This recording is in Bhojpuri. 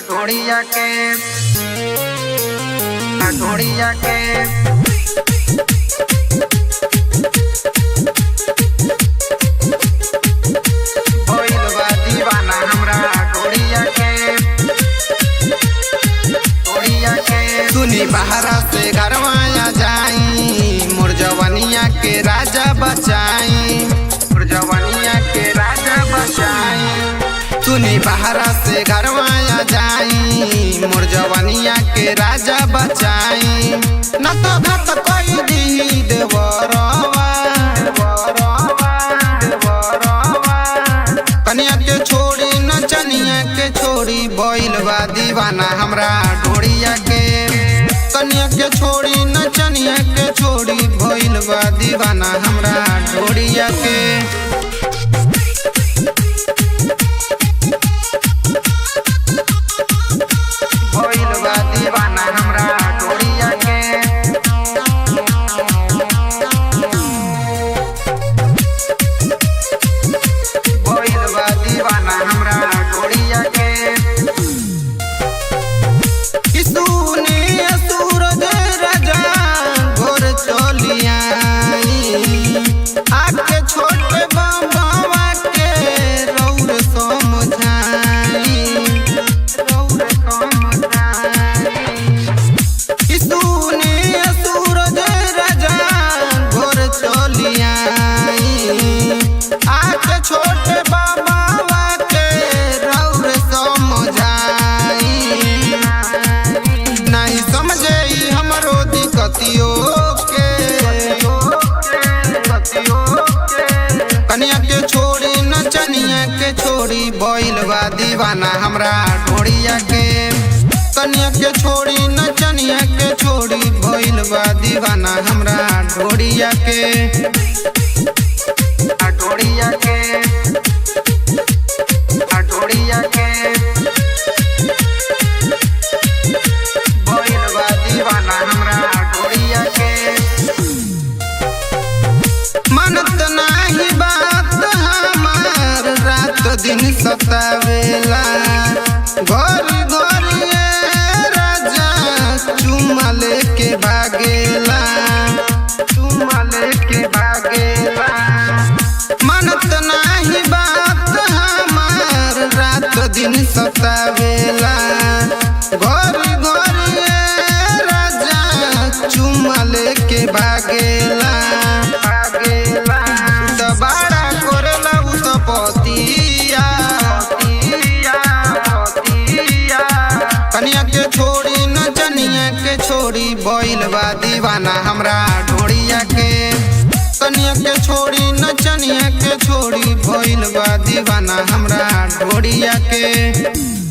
ढोड़िया के भइल बा दीवाना हमरा ढोड़िया के सुनी बहरा से घरवाया जाई मोर जवनिया के राजा बचाई सुनी बहरा से घरवाया जाई मोर जवनिया के राजा बचाई न तो भत कोई दी देवरवा कन्या के छोड़ी नचनिया के छोड़ी भइल बा दीवाना हमरा ढोड़िया के कन्या के छोड़ी नचनिया के छोड़ी भइल बा दीवाना हमरा ढोड़िया के कन्या के छोड़ी नचनिया के छोड़ी भइल बा दीवाना हमरा ढोड़िया के कन्या के छोड़ी नचनिया के छोड़ी भइल बा दीवाना हमरा ढोड़िया के भइल बा दीवाना हमरा ढोड़िया के मनत नाही बात हमार रात दिन सतावेला घर घर राजा चुम्मा लेके भागेला मनत नाही बात हमार रात दिन सतावेला घर घर राजा चुम्मा लेके भागेला कन्या के छोड़ी नचनिया के छोड़ी भइल बा दीवाना हमरा ढोड़िया के कन्या के छोड़ी नचनिया के छोड़ी भइल बा दीवाना हमरा ढोड़िया के।